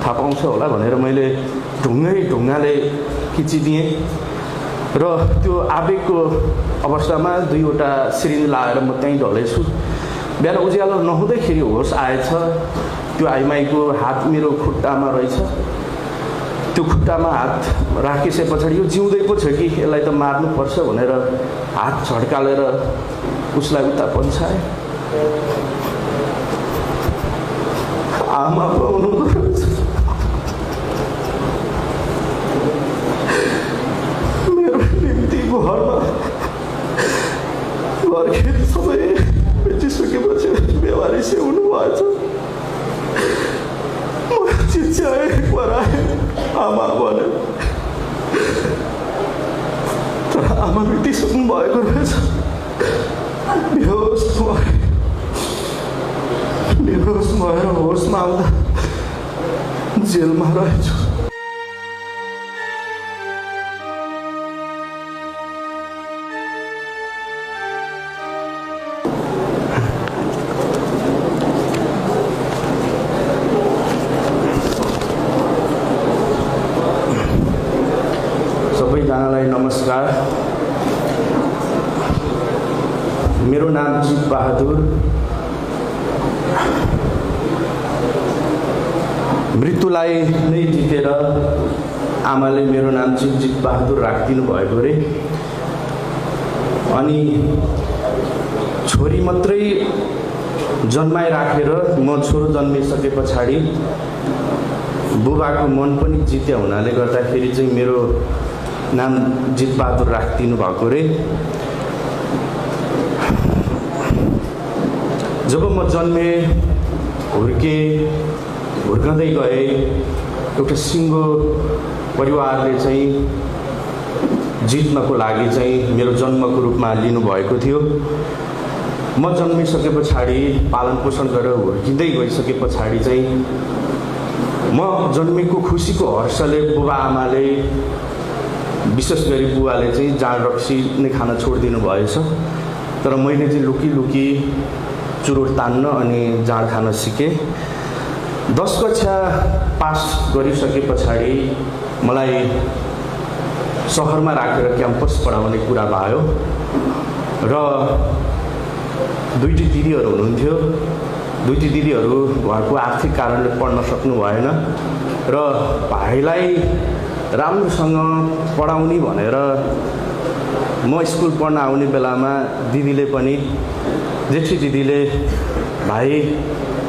थाहा पाउँछ होला भनेर मैले ढुङ्गाले खिचिदिएँ र त्यो आवेगको अवस्थामा 2वटा सिरिन्ज लाएर म त्यहीँ ढलेछु। बिहान उज्यालो नहुँदैखेरि होस आएछ। त्यो आइमाईको हात मेरो खुट्टामा रहेछ। त्यो खुट्टामा हात राखिसके पछाडि यो जिउँदै पो छ कि यसलाई त मार्नुपर्छ भनेर हात झड्कालेर उसलाई उता पन्छाए। आमा पाउनु मेरो निम्ति घरमा घरखेत सबै बेचिसकेपछि बेवारिसे हुनुभएछ। चिच्याए कराए आमा भने, तर आमा बितिसक्नु भएको रहेछ। बेहोस भएर होसमा आउँदा जेलमा रहेछु। सबैजनालाई नमस्कार। मेरो नाम जीत बहादुर। मृत्युलाई नै जितेर आमाले मेरो नाम चाहिँ जीत बहादुर राखिदिनु भएको रे। अनि छोरी मात्रै जन्माइराखेर म छोरो जन्मिसके पछाडि बुबाको मन पनि जित्या हुनाले गर्दाखेरि चाहिँ मेरो नाम जीत बहादुर राखिदिनु भएको रे। जब म जन्मे हुर्कँदै गए एउटा सिङ्गो परिवारले चाहिँ जित्नको लागि चाहिँ मेरो जन्मको रूपमा लिनुभएको थियो। म जन्मिसके पछाडि पालन पोषण गरेर हुर्किँदै गइसके पछाडि चाहिँ म जन्मेको खुसीको हर्षले बुबा आमाले, विशेष गरी बुवाले चाहिँ जाँड रक्सी नै खान छोडिदिनु भएछ। तर मैले चाहिँ लुकी चुरोट तान्न अनि जाँड खान सिकेँ। 10 कक्षा पास गरिसके पछाडि मलाई सहरमा राखेर क्याम्पस पढाउने कुरा भयो र 2टी दिदीहरू हुनुहुन्थ्यो। 2टी दिदीहरू घरको आर्थिक कारणले पढ्न सक्नु भएन र भाइलाई राम्रोसँग पढाउने भनेर म स्कुल पढ्न आउने बेलामा दिदीले पनि, जेठी दिदीले, भाइ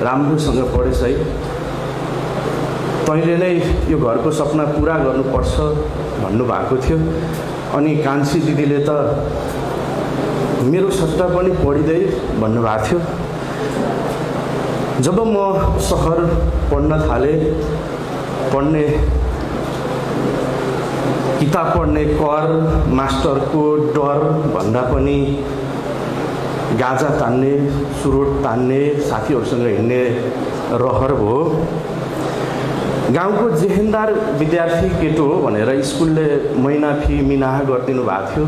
राम्रोसँग पढेछ है, तैँले नै यो घरको सपना पुरा गर्नुपर्छ भन्नुभएको थियो। अनि कान्छी दिदीले त मेरो सट्टा पनि पढिँदै भन्नुभएको थियो। जब म सहर पढ्न थालेँ, किताब पढ्ने कर, मास्टरको डर भन्दा पनि गाजा तान्ने, सुरोट तान्ने, साथीहरूसँग हिँड्ने रहर भयो। गाउँको जेहेन्दार विद्यार्थी केटो हो भनेर स्कुलले महिना फी मिनाहा गरिदिनु भएको थियो।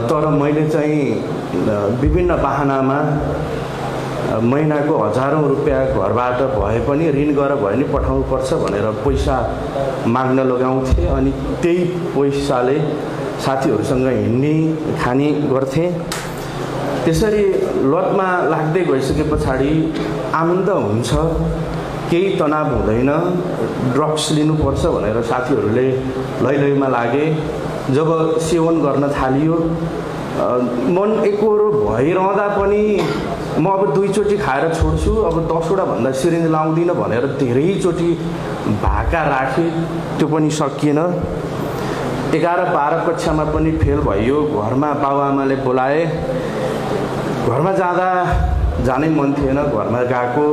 तर मैले चाहिँ विभिन्न बाहनामा महिनाको हजारौँ रुपियाँ घरबाट भए पनि ऋण गरेर भए पनि पठाउनुपर्छ भनेर पैसा माग्न लगाउँथेँ। अनि त्यही पैसाले साथीहरूसँग हिँड्ने खाने गर्थेँ। त्यसरी लतमा लाग्दै गइसके पछाडि आनन्द हुन्छ, केही तनाव हुँदैन, ड्रग्स लिनुपर्छ भनेर साथीहरूले लैलैमा लागे। जब सेवन गर्न थालियो, मन एकहोरो भइरहँदा पनि म अब 2 चोटि खाएर छोड्छु, अब 10वटा भन्दा सिरिन्ज लाउँदिनँ भनेर धेरैचोटि भाका राखेँ। त्यो पनि सकिएन। 11-12 कक्षामा पनि फेल भयो। घरमा बाबुआमाले बोलाए। घरमा जानै मन थिएन। घरमा गएको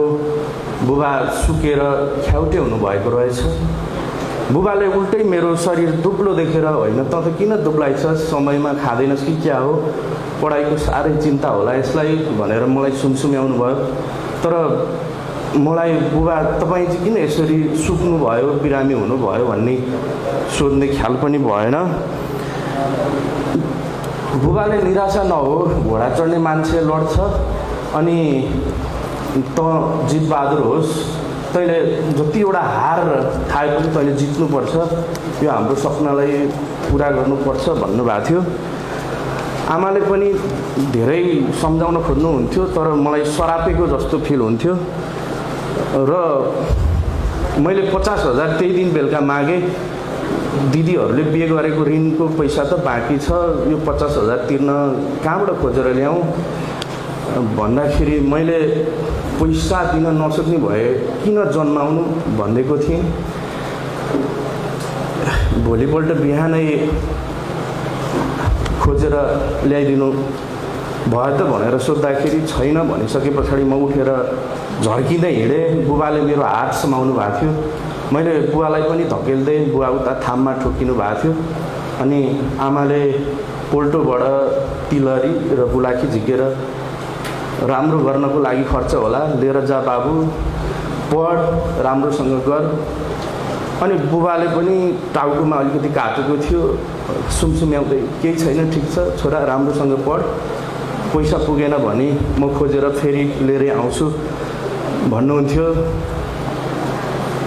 बुबा सुकेर ख्याउटे हुनुभएको रहेछ। बुबाले उल्टै मेरो शरीर दुब्लो देखेर, होइन त किन दुब्लाइछस्, समयमा खाँदैनस् कि क्या हो, पढाइको साह्रै चिन्ता होला यसलाई भनेर मलाई सुमसुम्याउनु भयो। तर मलाई बुबा तपाईँ चाहिँ किन यसरी सुक्नुभयो, बिरामी हुनुभयो भन्ने सोध्ने ख्याल पनि भएन। बुबाले निराशा नहो, घोडा चढ्ने मान्छे लड्छ, अनि त जीत बहादुर होस्, तैँले जतिवटा हार खाए पनि तैँले जित्नुपर्छ, यो हाम्रो सपनालाई पुरा गर्नुपर्छ भन्नुभएको थियो। आमाले पनि धेरै सम्झाउन खोज्नुहुन्थ्यो, तर मलाई सरापेको जस्तो फिल हुन्थ्यो र मैले 50,000 त्यही दिन बेलुका मागेँ। दिदीहरूले बिहे गरेको ऋणको पैसा त बाँकी छ, यो 50,000 तिर्न कहाँबाट खोजेर ल्याउँ भन्दाखेरि मैले पैसा दिन नसक्ने भए किन जन्माउनु भनेको थिएँ। भोलिपल्ट बिहानै खोजेर ल्याइदिनु भयो त भनेर सोद्धाखेरि छैन भनिसके पछाडि म उठेर झर्किँदै हिँडेँ। बुबाले मेरो हात समाउनु भएको थियो, मैले बुवालाई पनि धकेल्दै बुवा उता थाममा ठोकिनु भएको थियो। अनि आमाले पोल्टोबाट तिलहरी र बुलाकी झिकेर राम्रो गर्नको लागि खर्च होला, लिएर जा बाबु, पढ, राम्रोसँग गर। अनि बुबाले पनि टाउकोमा अलिकति काटेको थियो, सुमसुम्याउँदै केही छैन, ठिक छ छोरा, राम्रोसँग पढ, पैसा पुगेन भने म खोजेर फेरि लिएरै आउँछु भन्नुहुन्थ्यो।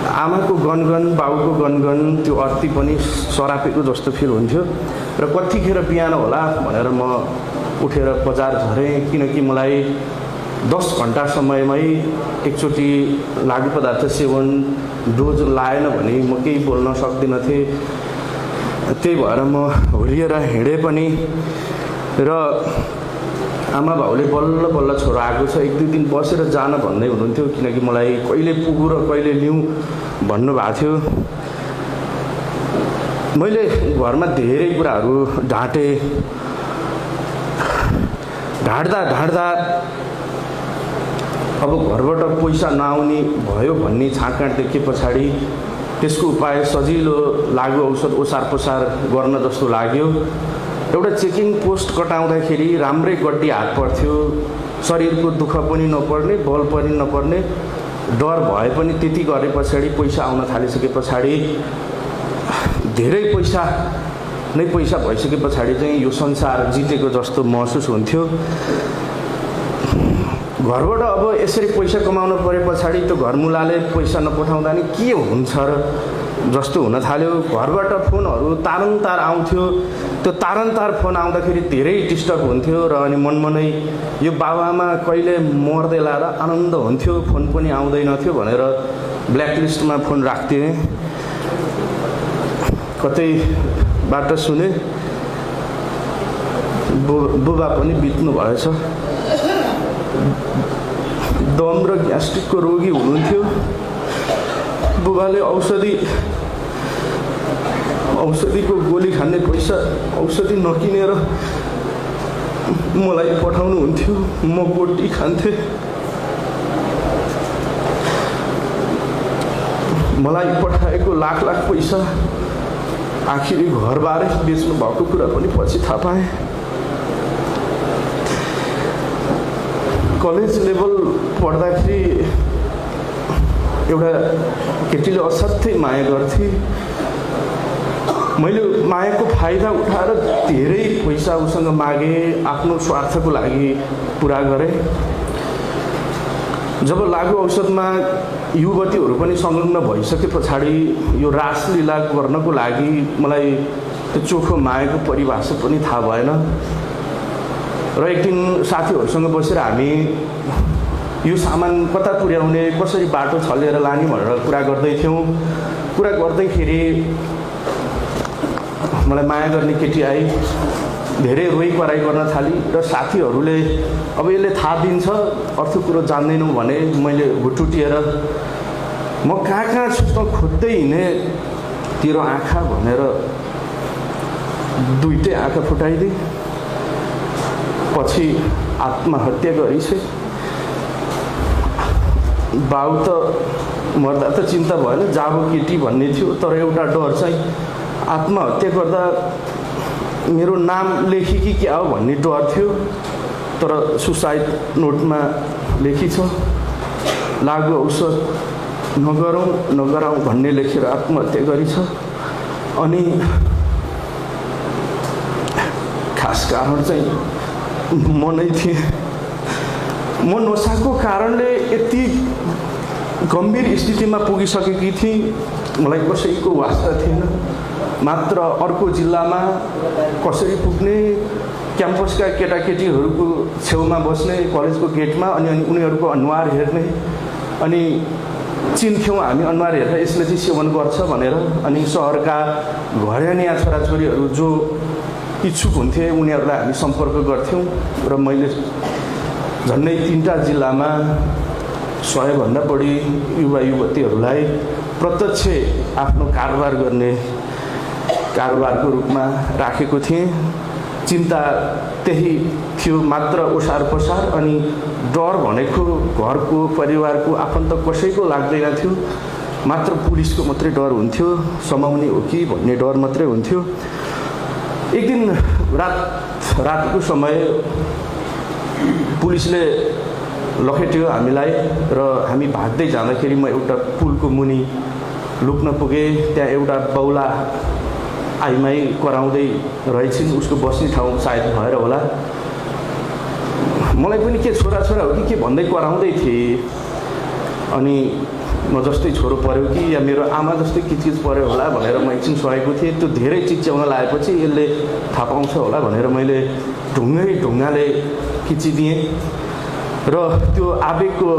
आमाको गनगन, बाउको गनगन, त्यो अर्थी पनि सरापेको जस्तो फिल हुन्थ्यो। र कतिखेर बिहान होला भनेर म उठेर बजार झरेँ, किनकि मलाई 10 घन्टा समयमै एकचोटि लागु पदार्थ सेवन डोज लाएन भने म केही बोल्न सक्दिनँ थिएँ। त्यही भएर म होलिएर हिँडेँ पनि। र आमा बाउले बल्ल बल्ल छोरो आएको छ, 1-2 दिन बसेर जान भन्दै हुनुहुन्थ्यो, किनकि मलाई कहिले पुगु र कहिले लिउँ भन्नुभएको थियो। मैले घरमा धेरै कुराहरू ढाँटेँ। ढाँट्दा अब घरबाट पैसा नआउने भयो भन्ने छाँटकाँट देखे पछाडि त्यसको उपाय सजिलो लागु औषध ओसार पसार गर्न जस्तो लाग्यो। एउटा चेकिङ पोस्ट कटाउँदाखेरि राम्रै गड्डी हात पर्थ्यो, शरीरको दुःख पनि नपर्ने, बल पनि नपर्ने, डर भए पनि त्यति गरे पछाडि पैसा आउन थालिसके पछाडि धेरै पैसा नै पैसा भइसके पछाडि चाहिँ यो संसार जितेको जस्तो महसुस हुन्थ्यो। घरबाट अब यसरी पैसा कमाउनु परे पछाडि त्यो घरमुलाले पैसा नपठाउँदा नि के हुन्छ र जस्तो हुन थाल्यो। घरबाट फोनहरू तारन्तार आउँथ्यो, त्यो तारन्तार फोन आउँदाखेरि धेरै डिस्टर्ब हुन्थ्यो र अनि मनमनै यो बाबाआमा कहिले मर्दै लाएर आनन्द हुन्थ्यो, फोन पनि आउँदैन थियो भनेर ब्ल्याकलिस्टमा फोन राख्थेँ। कतैबाट सुने बुबा पनि बित्नु भएछ, दम र ग्यास्ट्रिकको रोगी हुनुहुन्थ्यो। बुबाले औषधिको गोली खाने पैसा औषधि नकिनेर मलाई पठाउनुहुन्थ्यो, म बोटी खान्थेँ। मलाई पठाएको लाख पैसा आखिरी घरबारे बेच्नु भएको कुरा पनि पछि थाहा पाएँ। कलेज लेभल पढ्दाखेरि एउटा केटीले असाध्यै माया गर्थे। मैले मायाको फाइदा उठाएर धेरै पैसा उसँग मागेँ, आफ्नो स्वार्थको लागि पुरा गरेँ। जब लागु औषधमा युवतीहरू पनि संलग्न भइसके पछाडि यो रासलीला गर्नको लागि मलाई त्यो चोखो मायाको परिभाषा पनि थाहा भएन। र एक दिन साथीहरूसँग बसेर हामी यो सामान कता पुर्याउने, कसरी बाटो छलेर लाने भनेर कुरा गर्दै थियौँ। कुरा गर्दैखेरि मलाई माया गर्ने केटी आई, धेरै रोइ कराई गर्न थाली र साथीहरूले अब यसले थाहा दिन्छ, अर्को कुरो जान्दैनौँ भने मैले हुटुटिएर म कहाँ छु त खोज्दै हिँडेँ, तेरो आँखा भनेर दुईटै आँखा फुटाइदिएँ। पछि आत्महत्या गरिछे। बाउ त मर्दा त चिन्ता भएन, जाबो केटी भन्ने थियो, तर एउटा डर चाहिँ आत्महत्या गर्दा मेरो नाम लेखी कि क्या हो भन्ने डर थियो। तर सुसाइड नोटमा लेखी छ, लागु औषध नगराउँ भन्ने लेखेर आत्महत्या गरिछ। अनि खास कारण चाहिँ म नै थिएँ। म नसाको कारणले यति गम्भीर स्थितिमा पुगिसकेकी थिएँ। मलाई कसैको वास्ता थिएन। मात्र अर्को जिल्लामा कसरी पुग्ने, क्याम्पसका केटाकेटीहरूको छेउमा बस्ने कलेजको गेटमा अनि उनीहरूको अनुहार हेर्ने, अनि चिन्थ्यौँ हामी अनुहार हेरेर यसले चाहिँ सेवन गर्छ भनेर। अनि सहरका घरेनिया छोराछोरीहरू जो इच्छुक हुन्थे उनीहरूलाई हामी सम्पर्क गर्थ्यौँ। र मैले झन्डै 3टा जिल्लामा 100भन्दा बढी युवा युवतीहरूलाई प्रत्यक्ष आफ्नो कारोबारको रूपमा राखेको थिएँ। चिन्ता त्यही थियो, मात्र ओसार पसार अनि डर भनेको घरको, परिवारको, आफन्त कसैको लाग्दैन थियो। मात्र पुलिसको मात्रै डर हुन्थ्यो, समाउने हो कि भन्ने डर मात्रै हुन्थ्यो। एक दिन रातको समय पुलिसले लखेट्यो हामीलाई र हामी भाग्दै जाँदाखेरि म एउटा पुलको मुनि लुक्न पुगेँ। त्यहाँ एउटा बौला आइमाई कराउँदै रहेछिन्, उसको बस्ने ठाउँ सायद भएर होला। मलाई पनि के छोरा हो कि के भन्दै कराउँदै थिए। अनि म जस्तै छोरो पऱ्यो कि या मेरो आमा जस्तै किचकिच पऱ्यो होला भनेर म एकछिन सहेको थिएँ। त्यो धेरै चिच्याउन लागेपछि यसले थाहा पाउँछ होला भनेर मैले ढुङ्गाले खिचिदिएँ र त्यो आवेगको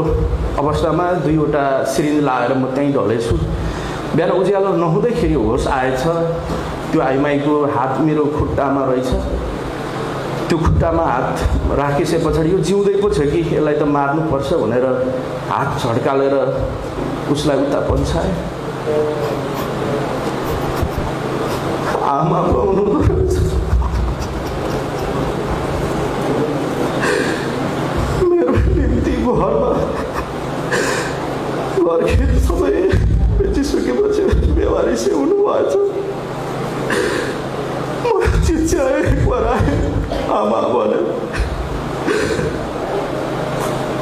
अवस्थामा 2वटा सिरिन्ज लाएर म त्यहीँ ढलेछु। बिहान उज्यालो नहुँदैखेरि होस आएछ। त्यो आइमाईको हात मेरो खुट्टामा रहेछ। त्यो खुट्टामा हात राखिसके पछाडि यो जिउँदै पो छ कि यसलाई त मार्नुपर्छ भनेर हात झड्कालेर उसलाई उता पन्छाए। आमा मेरो निम्ति घरमा घरखेत सबै बेचिसकेपछि बेवारी से हुनुभएछ। म चिच्याएँ, कराएँ आमा भने,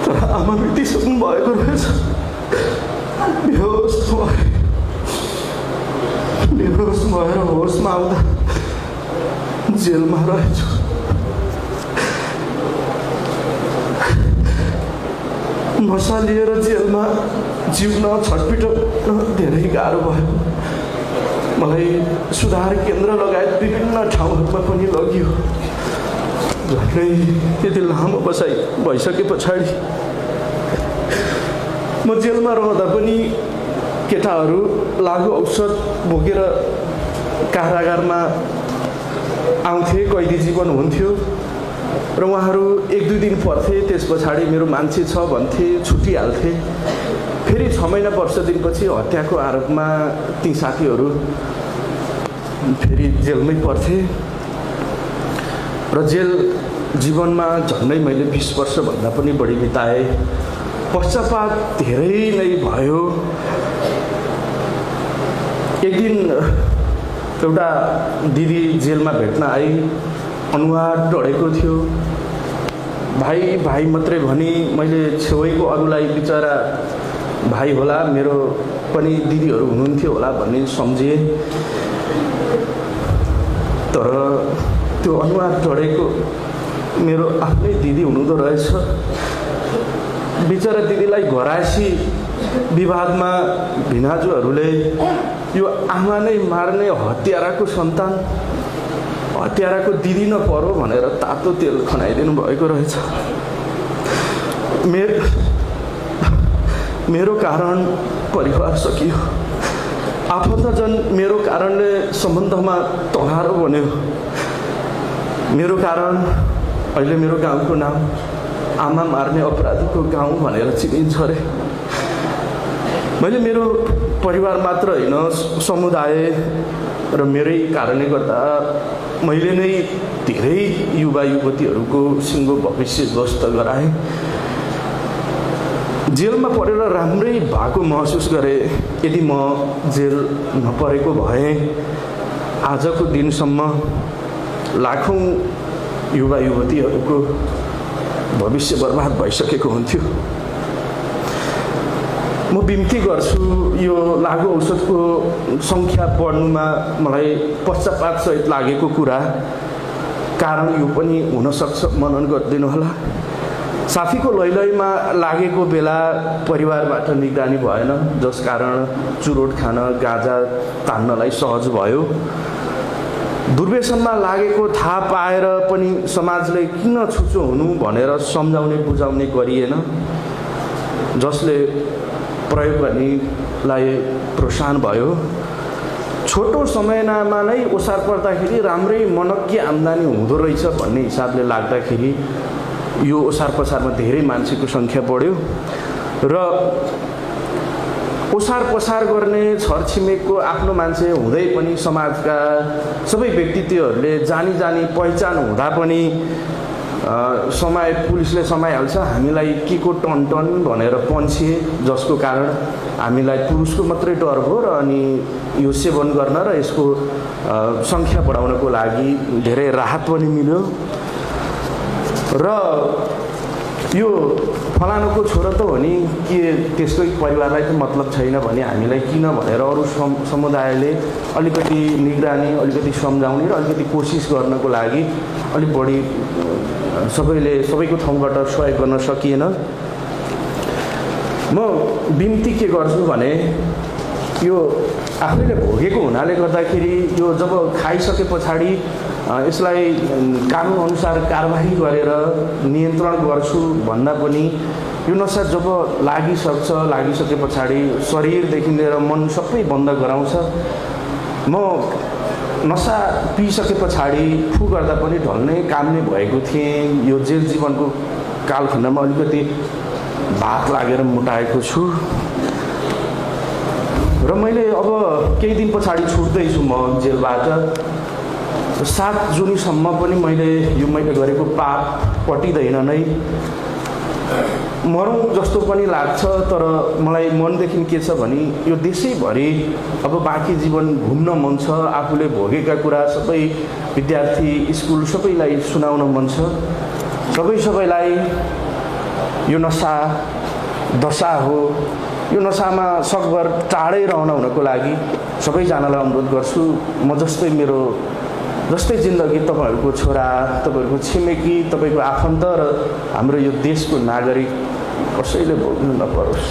तर आमा बितिसक्नु भएको रहेछ। बेहोस भएर होसमा आउँदा जेलमा रहेछु। नसा लिएर जेलमा जिउन छटपिट धेरै गाह्रो भयो। मलाई सुधार केन्द्र लगायत विभिन्न ठाउँहरूमा पनि लगियो। झन्डै त्यति लामो बसाइ भइसके पछाडि म जेलमा रहँदा पनि केटाहरू लागु औषध बोकेर कारागारमा आउँथे, कैदी जीवन हुन्थ्यो र उहाँहरू 1-2 दिन पर्थे। त्यस पछाडि मेरो मान्छे छ भन्थे, छुटिहाल्थे। फेरि 6 महिना वर्ष दिनपछि हत्याको आरोपमा ती साथीहरू फेरि जेलमै पर्थे र जेल जीवनमा झन्डै मैले 20 वर्षभन्दा पनि बढी बिताएँ। पश्चाताप धेरै नै भयो। एक दिन एउटा दिदी जेलमा भेट्न आई। अनुहार डढेको थियो। भाइ मात्रै भनी मैले छेउको अरूलाई बिचरा भाइ होला, मेरो पनि दिदीहरू हुनुहुन्थ्यो होला भन्ने सम्झेँ। तर त्यो अनुहार डढेको मेरो आफ्नै दिदी हुनुहुँदो रहेछ। बिचरा दिदीलाई घरासी विवादमा भिनाजुहरूले यो आमा नै मार्ने हत्याराको सन्तान, हत्याराको दिदी नपरो भनेर तातो तेल खनाइदिनु भएको रहेछ। मेरो कारण परिवार सकियो। आफन्तजन मेरो कारणले सम्बन्धमा तगारो बन्यो। मेरो कारण अहिले मेरो गाउँको नाम आमा मार्ने अपराधीको गाउँ भनेर चिनिन्छ अरे। मैले मेरो परिवार मात्र होइन, समुदाय र मेरै कारणले गर्दा मैले नै धेरै युवा युवतीहरूको सिङ्गो भविष्य ध्वस्त गराएँ। जेलमा परेर राम्रै भएको महसुस गरेँ। यदि म जेल नपरेको भए आजको दिनसम्म लाखौँ युवा युवतीहरूको भविष्य बर्बाद भइसकेको हुन्थ्यो। म बिन्ती गर्छु, यो लागु औषधको सङ्ख्या बढ्नुमा मलाई पश्चातापसहित लागेको कुरा कारण यो पनि हुनसक्छ, मनन गरिदिनु होला। साथीको लैलैमा लागेको बेला परिवारबाट निगरानी भएन, जसकारण चुरोट खान गाजा तान्नलाई सहज भयो। दुर्व्यसनमा लागेको थाहा पाएर पनि समाजले किन छुचो हुनु भनेर सम्झाउने बुझाउने गरिएन, जसले प्रयोग गर्नेलाई प्रोत्साहन भयो। छोटो समयमा नै ओसार पर्दाखेरि राम्रै मनज्ञ आम्दानी हुँदो रहेछ भन्ने हिसाबले लाग्दाखेरि यो ओसार पसारमा धेरै मान्छेको सङ्ख्या बढ्यो र ओसार पसार गर्ने छरछिमेकको आफ्नो मान्छे हुँदै पनि समाजका सबै व्यक्तित्वहरूले जानी पहिचान हुँदा पनि पुलिसले समाइहाल्छ, हामीलाई के को टन भनेर पन्छे, जसको कारण हामीलाई पुरुषको मात्रै डर हो र अनि यो सेवन गर्न र यसको सङ्ख्या बढाउनको लागि धेरै राहत पनि मिल्यो। र यो फलानुको छोरो त हो नि, के त्यसको परिवारलाई त मतलब छैन भने हामीलाई किन भनेर अरू समुदायले अलिकति निगरानी, अलिकति सम्झाउने र अलिकति कोसिस गर्नको लागि अलिक बढी सबैको ठाउँबाट सहयोग गर्न सकिएन। म बिन्ती के गर्छु भने यो आफैले भोगेको हुनाले गर्दाखेरि यो जब खाइसके पछाडि यसलाई कानुनअनुसार कारबाही गरेर नियन्त्रण गर्छु भन्दा पनि यो नसा जब लागिसके पछाडि शरीरदेखि लिएर मन सबै बन्द गराउँछ। म नसा पिइसके पछाडि फु गर्दा पनि ढल्ने काम नै भएको थिएँ। यो जेल जीवनको कालखण्डमा अलिकति भात लागेर मोटाएको छु र मैले अब केही दिन पछाडि छुट्दैछु म जेलबाट। 7 जुनसम्म पनि मैले गरेको पाप पटिँदैन नै, मरौँ जस्तो पनि लाग्छ। तर मलाई मनदेखि के छ भने यो देशैभरि अब बाँकी जीवन घुम्न मन छ, आफूले भोगेका कुरा सबै विद्यार्थी स्कुल सबैलाई सुनाउन मन छ। सबैलाई यो नसा दशा हो, यो नसामा सकभर टाढै हुनको लागि सबैजनालाई अनुरोध गर्छु। म जस्तै जिन्दगी तपाईँहरूको छोरा, तपाईँहरूको छिमेकी, तपाईँको आफन्त र हाम्रो यो देशको नागरिक कसैले भोग्नु नपरोस्।